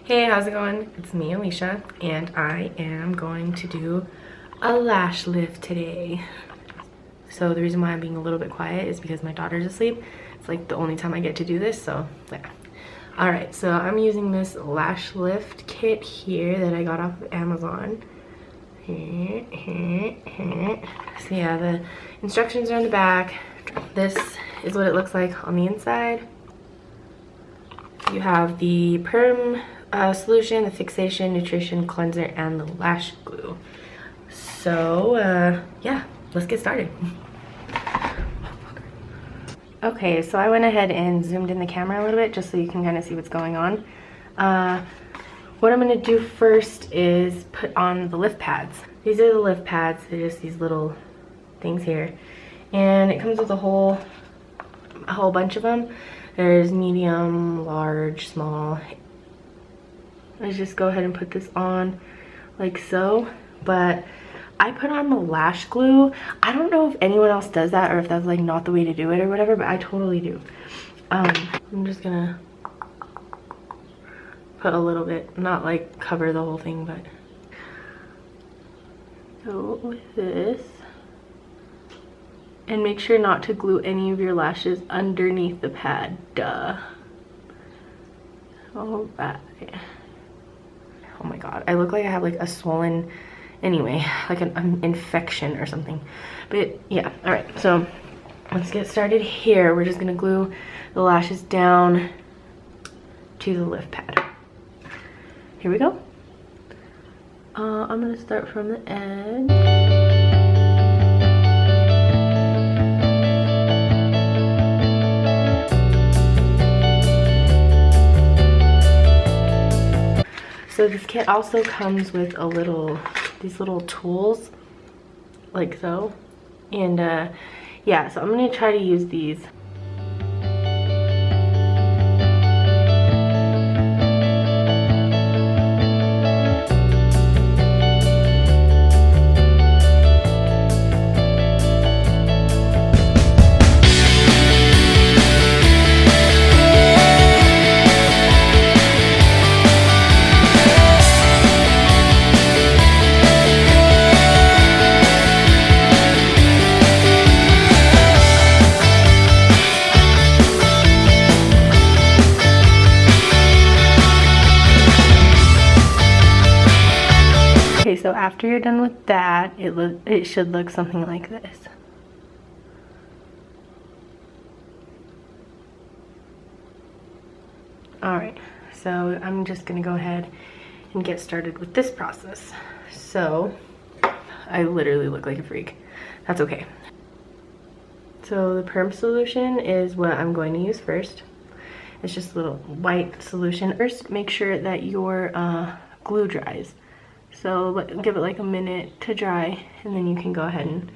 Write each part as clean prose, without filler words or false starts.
Hey, how's it going? It's me, Alicia, and I am going to do a lash lift today. So the reason why I'm being a little bit quiet is because my daughter's asleep. It's like the only time I get to do this, so yeah. Alright, so I'm using this lash lift kit here that I got off of Amazon. So yeah, the instructions are in the back. This is what it looks like on the inside. You have the perm solution, the fixation, nutrition, cleanser, and the lash glue. So yeah, let's get started. Okay, so I went ahead and zoomed in the camera a little bit just so you can kind of see what's going on. What I'm going to do first is put on the lift pads. These are the lift pads. They're just these little things here, and it comes with a whole bunch of them. There's medium, large, small. Let's just go ahead and put this on like so. But I put on the lash glue. I don't know if anyone else does that or if that's like not the way to do it or whatever, but I totally do. I'm just gonna put a little bit, not like cover the whole thing, but go with this. And make sure not to glue any of your lashes underneath the pad. Duh. All right. Oh my god, I look like I have like a swollen, anyway, like an infection or something. But yeah, all right, so let's get started here. We're just gonna glue the lashes down to the lift pad. Here we go. I'm gonna start from the edge. So this kit also comes with these little tools, like so. And yeah, so I'm gonna try to use these. Okay, so after you're done with that, it should look something like this. Alright, so I'm just gonna go ahead and get started with this process. So, I literally look like a freak. That's okay. So the perm solution is what I'm going to use first. It's just a little white solution. First, make sure that your glue dries. So give it like a minute to dry, and then you can go ahead and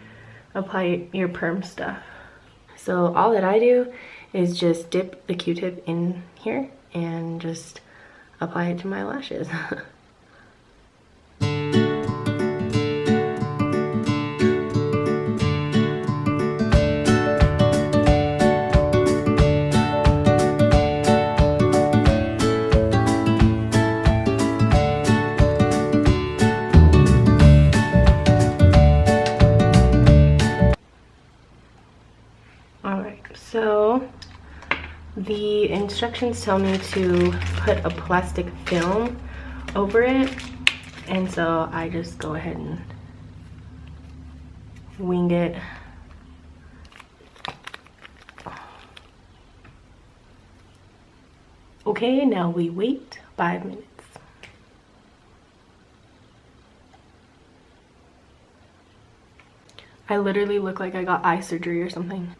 apply your perm stuff. So all that I do is just dip the Q-tip in here and just apply it to my lashes. So the instructions tell me to put a plastic film over it, and so I just go ahead and wing it. Okay, now we wait 5 minutes. I literally look like I got eye surgery or something.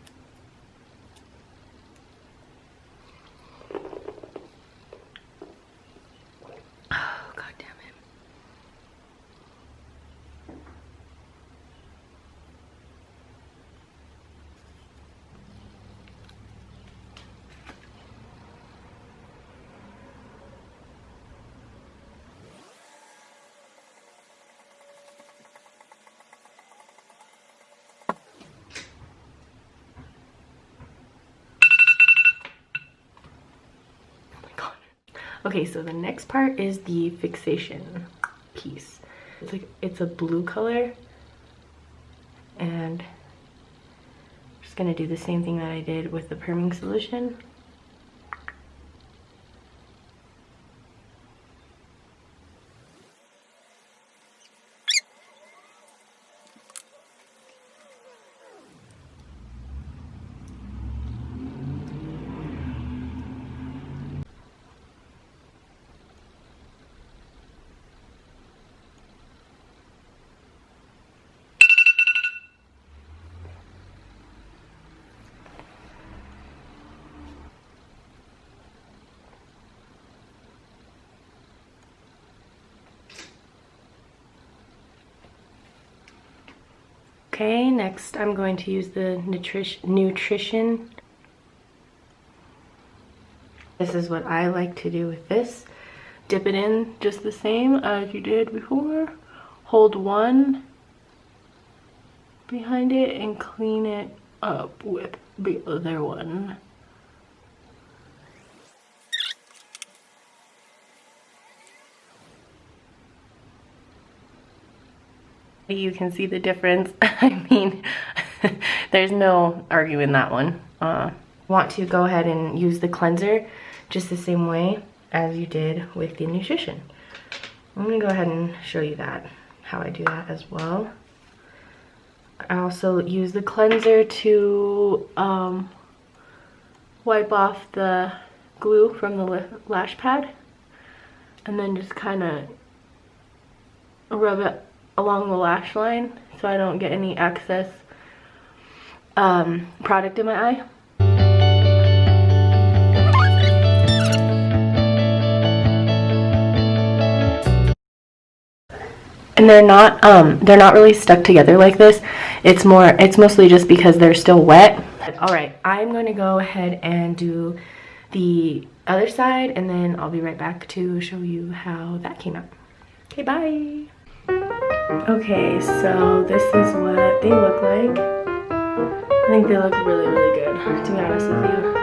Okay, so the next part is the fixation piece. It's a blue color, and I'm just gonna do the same thing that I did with the perming solution. Okay, next I'm going to use the nutrition. This is what I like to do with this. Dip it in just the same as you did before. Hold one behind it and clean it up with the other one. You can see the difference. I mean, there's no arguing that one. Want to go ahead and use the cleanser just the same way as you did with the nutrition. I'm gonna go ahead and show you that, how I do that as well. I also use the cleanser to wipe off the glue from the lash pad, and then just kind of rub it along the lash line so I don't get any excess product in my eye. And they're not really stuck together like this. It's mostly just because they're still wet. All right, I'm going to go ahead and do the other side, and then I'll be right back to show you how that came out. Okay, bye. Okay, so this is what they look like. I think they look really, really good, to be honest with you.